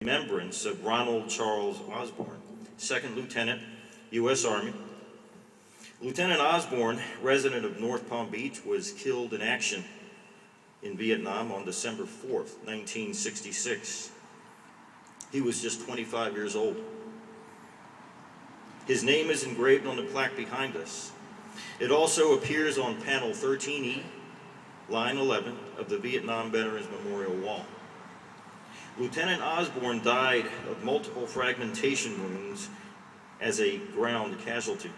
remembrance of Ronald Charles Osborne, 2nd Lieutenant, U.S. Army. Lieutenant Osborne, resident of North Palm Beach, was killed in action in Vietnam on December 4th, 1966. He was just 25 years old. His name is engraved on the plaque behind us. It also appears on panel 13E, line 11 of the Vietnam Veterans Memorial Wall. Lieutenant Osborne died of multiple fragmentation wounds as a ground casualty.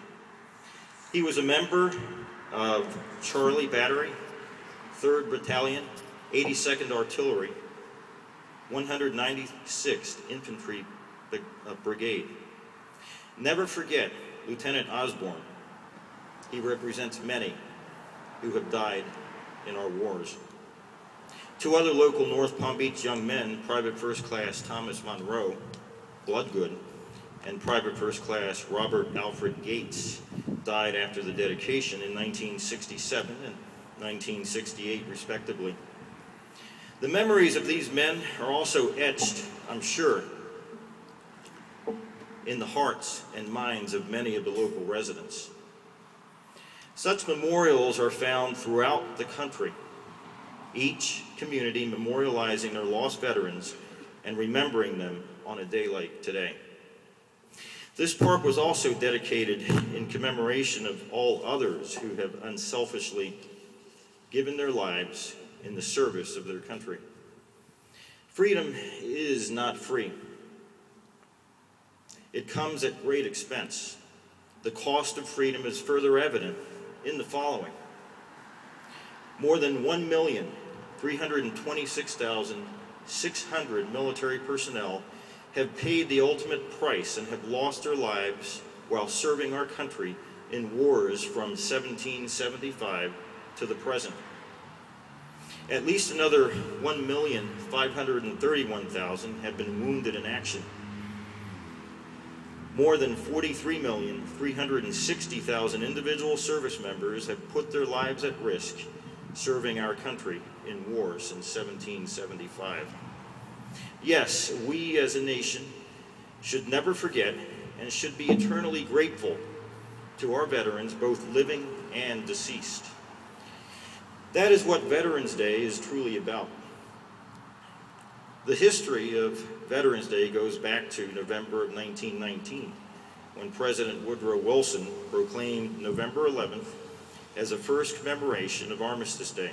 He was a member of Charlie Battery, 3rd Battalion, 82nd Artillery, 196th Infantry Brigade. Never forget Lieutenant Osborne. He represents many who have died in our wars. 2 other local North Palm Beach young men, Private First Class Thomas Monroe, Bloodgood, and Private First Class Robert Alfred Gates, died after the dedication in 1967 and 1968, respectively. The memories of these men are also etched, I'm sure, in the hearts and minds of many of the local residents. Such memorials are found throughout the country, each community memorializing their lost veterans and remembering them on a day like today. This park was also dedicated in commemoration of all others who have unselfishly given their lives in the service of their country. Freedom is not free. It comes at great expense. The cost of freedom is further evident in the following. More than 1,326,600 military personnel have paid the ultimate price and have lost their lives while serving our country in wars from 1775 to the present. At least another 1,531,000 have been wounded in action. More than 43,360,000 individual service members have put their lives at risk serving our country in war since 1775. Yes, we as a nation should never forget and should be eternally grateful to our veterans, both living and deceased. That is what Veterans Day is truly about. The history of Veterans Day goes back to November of 1919, when President Woodrow Wilson proclaimed November 11th as a first commemoration of Armistice Day,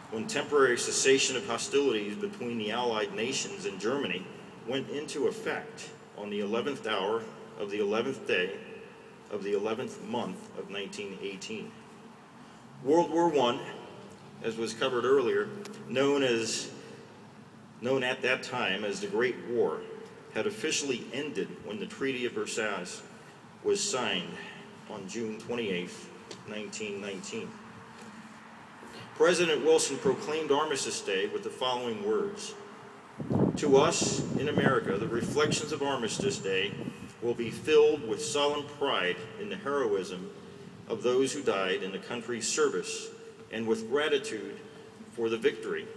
when temporary cessation of hostilities between the Allied nations and Germany went into effect on the 11th hour of the 11th day of the 11th month of 1918. World War I, as was covered earlier, known at that time as the Great War, had officially ended when the Treaty of Versailles was signed on June 28, 1919. President Wilson proclaimed Armistice Day with the following words: "To us in America, the reflections of Armistice Day will be filled with solemn pride in the heroism of those who died in the country's service and with gratitude for the victory,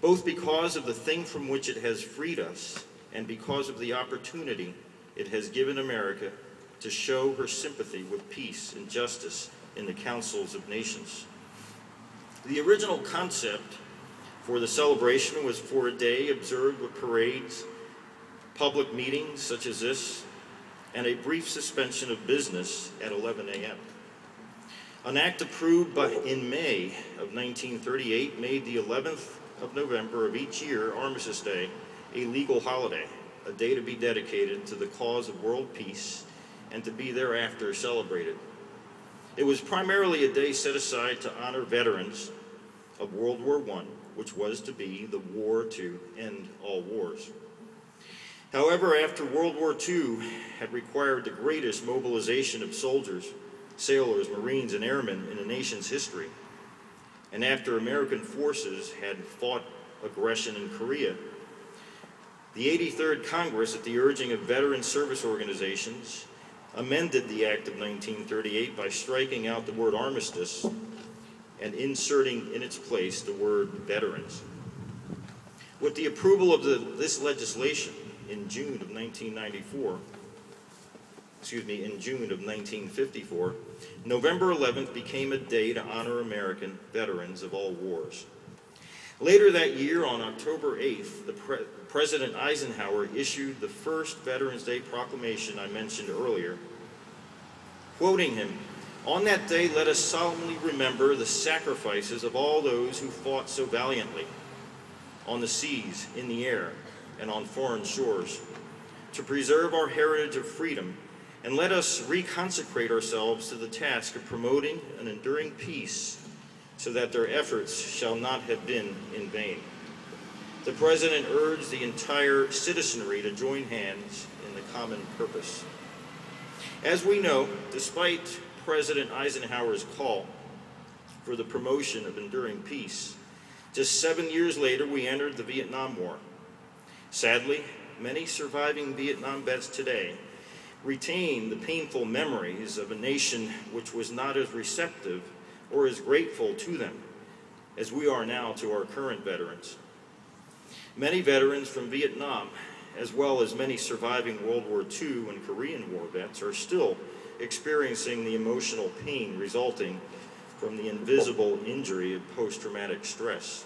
both because of the thing from which it has freed us and because of the opportunity it has given America to show her sympathy with peace and justice in the councils of nations." The original concept for the celebration was for a day observed with parades, public meetings such as this, and a brief suspension of business at 11 a.m. An act approved in May of 1938 made the 11th of November of each year, Armistice Day, a legal holiday, a day to be dedicated to the cause of world peace and to be thereafter celebrated. It was primarily a day set aside to honor veterans of World War I, which was to be the war to end all wars. However, after World War II had required the greatest mobilization of soldiers, sailors, Marines, and airmen in the nation's history, and after American forces had fought aggression in Korea, the 83rd Congress, at the urging of veteran service organizations, amended the Act of 1938 by striking out the word armistice and inserting in its place the word veterans. With the approval of this legislation in June of 1954, November 11th became a day to honor American veterans of all wars. Later that year, on October 8th, President Eisenhower issued the first Veterans Day proclamation I mentioned earlier. Quoting him, "On that day, let us solemnly remember the sacrifices of all those who fought so valiantly on the seas, in the air, and on foreign shores, to preserve our heritage of freedom, and let us reconsecrate ourselves to the task of promoting an enduring peace, so that their efforts shall not have been in vain." The President urged the entire citizenry to join hands in the common purpose. As we know, despite President Eisenhower's call for the promotion of enduring peace, just 7 years later we entered the Vietnam War. Sadly, many surviving Vietnam vets today retain the painful memories of a nation which was not as receptive or as grateful to them as we are now to our current veterans. Many veterans from Vietnam, as well as many surviving World War II and Korean War vets, are still experiencing the emotional pain resulting from the invisible injury of post-traumatic stress.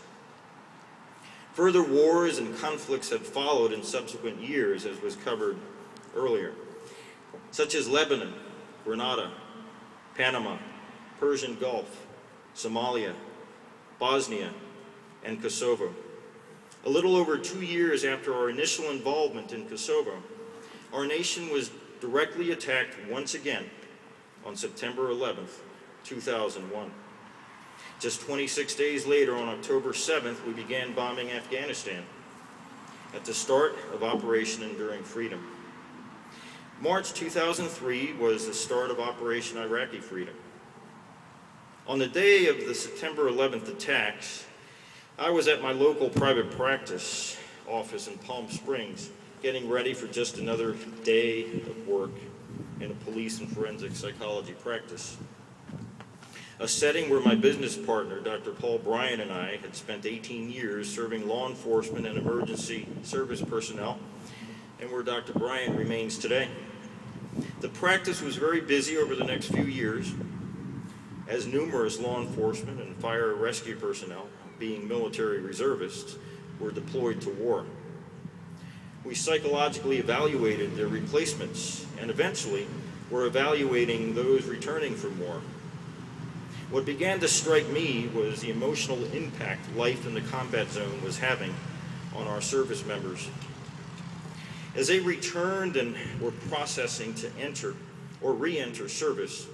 Further wars and conflicts have followed in subsequent years, as was covered earlier, such as Lebanon, Grenada, Panama, Persian Gulf, Somalia, Bosnia, and Kosovo. A little over 2 years after our initial involvement in Kosovo, our nation was directly attacked once again on September 11th, 2001. Just 26 days later, on October 7th, we began bombing Afghanistan at the start of Operation Enduring Freedom. March 2003 was the start of Operation Iraqi Freedom. On the day of the September 11th attacks, I was at my local private practice office in Palm Springs, getting ready for just another day of work in a police and forensic psychology practice. A setting where my business partner, Dr. Paul Bryan, and I had spent 18 years serving law enforcement and emergency service personnel, and where Dr. Bryan remains today. The practice was very busy over the next few years, as numerous law enforcement and fire rescue personnel, being military reservists, were deployed to war. We psychologically evaluated their replacements, and eventually were evaluating those returning from war. What began to strike me was the emotional impact life in the combat zone was having on our service members. As they returned and were processing to enter or re-enter service,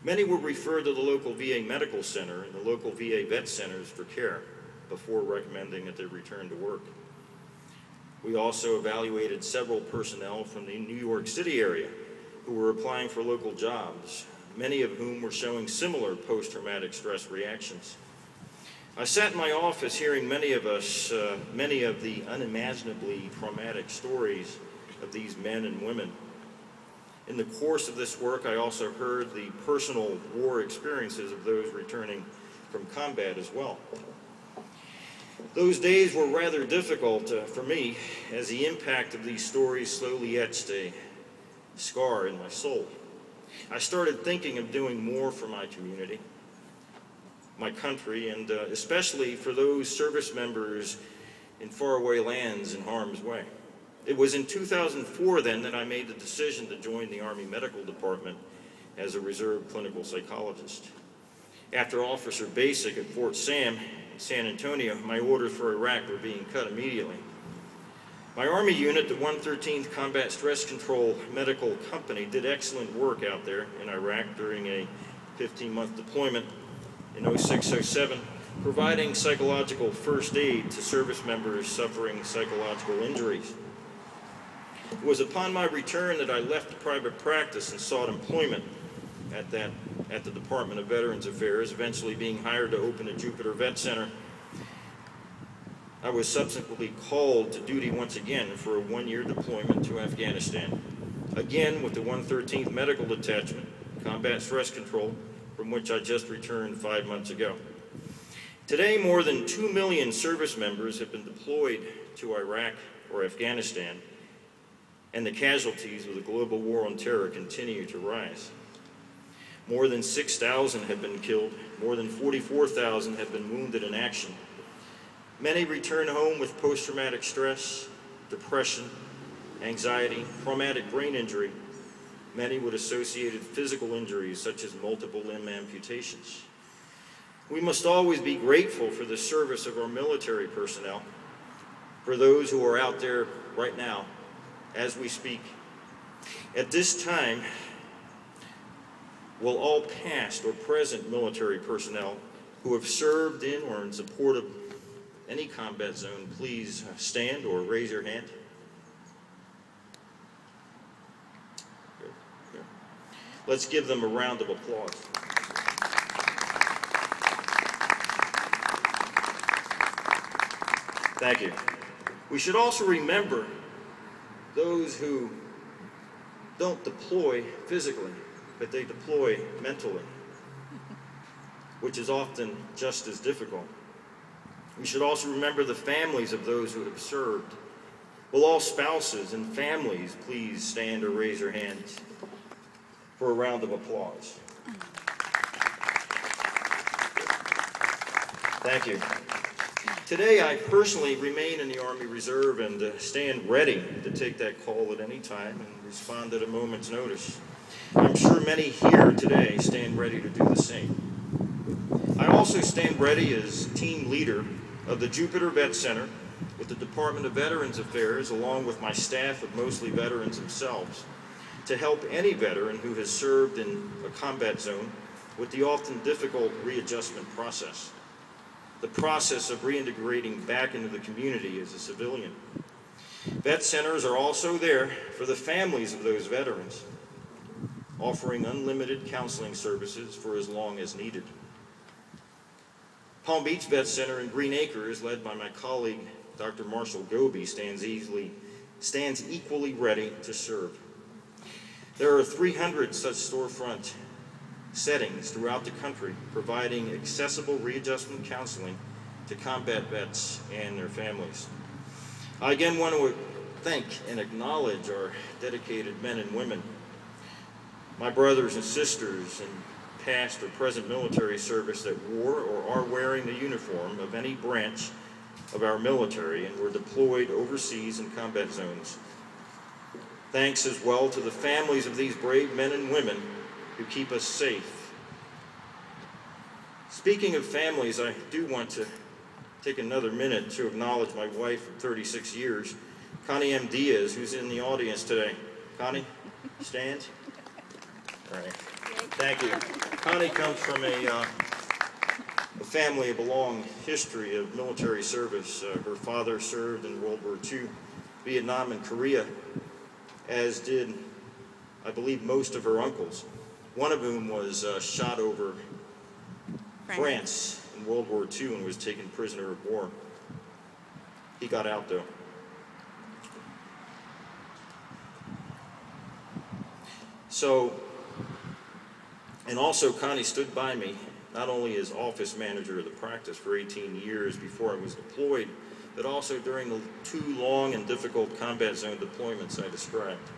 many were referred to the local VA medical center and the local VA vet centers for care before recommending that they return to work. We also evaluated several personnel from the New York City area who were applying for local jobs, many of whom were showing similar post-traumatic stress reactions. I sat in my office hearing many of the unimaginably traumatic stories of these men and women. In the course of this work, I also heard the personal war experiences of those returning from combat as well. Those days were rather difficult for me, as the impact of these stories slowly etched a scar in my soul. I started thinking of doing more for my community, my country, and especially for those service members in faraway lands in harm's way. It was in 2004 then that I made the decision to join the Army Medical Department as a reserve clinical psychologist. After Officer Basic at Fort Sam in San Antonio, my orders for Iraq were being cut immediately. My Army unit, the 113th Combat Stress Control Medical Company, did excellent work out there in Iraq during a 15-month deployment in 06-07, providing psychological first aid to service members suffering psychological injuries. It was upon my return that I left the private practice and sought employment at the Department of Veterans Affairs, eventually being hired to open a Jupiter Vet Center. I was subsequently called to duty once again for a one-year deployment to Afghanistan, again with the 113th Medical Detachment, Combat Stress Control, from which I just returned 5 months ago. Today, more than 2 million service members have been deployed to Iraq or Afghanistan, and the casualties of the global war on terror continue to rise. More than 6,000 have been killed. More than 44,000 have been wounded in action. Many return home with post-traumatic stress, depression, anxiety, traumatic brain injury, many with associated physical injuries such as multiple limb amputations. We must always be grateful for the service of our military personnel, for those who are out there right now as we speak. At this time, will all past or present military personnel who have served in or in support of any combat zone please stand or raise your hand? Good. Good. Let's give them a round of applause. Thank you. We should also remember those who don't deploy physically, but they deploy mentally, which is often just as difficult. We should also remember the families of those who have served. Will all spouses and families please stand or raise your hands for a round of applause? Thank you. Today, I personally remain in the Army Reserve and stand ready to take that call at any time and respond at a moment's notice. I'm sure many here today stand ready to do the same. I also stand ready as team leader of the Jupiter Vet Center with the Department of Veterans Affairs, along with my staff of mostly veterans themselves, to help any veteran who has served in a combat zone with the often difficult readjustment process. The process of reintegrating back into the community as a civilian. Vet centers are also there for the families of those veterans, offering unlimited counseling services for as long as needed. Palm Beach Vet Center in Green Acres, led by my colleague Dr. Marshall Goby, stands equally ready to serve. There are 300 such storefront settings throughout the country providing accessible readjustment counseling to combat vets and their families. I again want to thank and acknowledge our dedicated men and women, my brothers and sisters in past or present military service that wore or are wearing the uniform of any branch of our military and were deployed overseas in combat zones. Thanks as well to the families of these brave men and women who keep us safe. Speaking of families, I do want to take another minute to acknowledge my wife of 36 years, Connie M. Diaz, who's in the audience today. Connie, stand. All right. Thank you. Connie comes from a family of a long history of military service. Her father served in World War II, Vietnam, and Korea, as did, I believe, most of her uncles, one of whom was shot over France in World War II and was taken prisoner of war. He got out, though. And also Connie stood by me, not only as office manager of the practice for 18 years before I was deployed, but also during the 2 long and difficult combat zone deployments I described.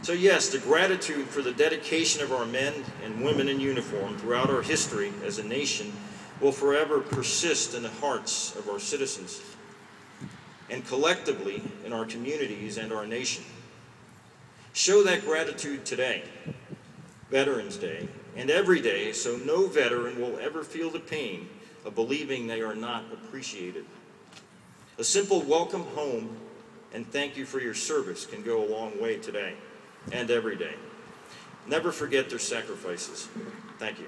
So yes, the gratitude for the dedication of our men and women in uniform throughout our history as a nation will forever persist in the hearts of our citizens and collectively in our communities and our nation. Show that gratitude today, Veterans Day, and every day, so no veteran will ever feel the pain of believing they are not appreciated. A simple welcome home and thank you for your service can go a long way today and every day. Never forget their sacrifices. Thank you.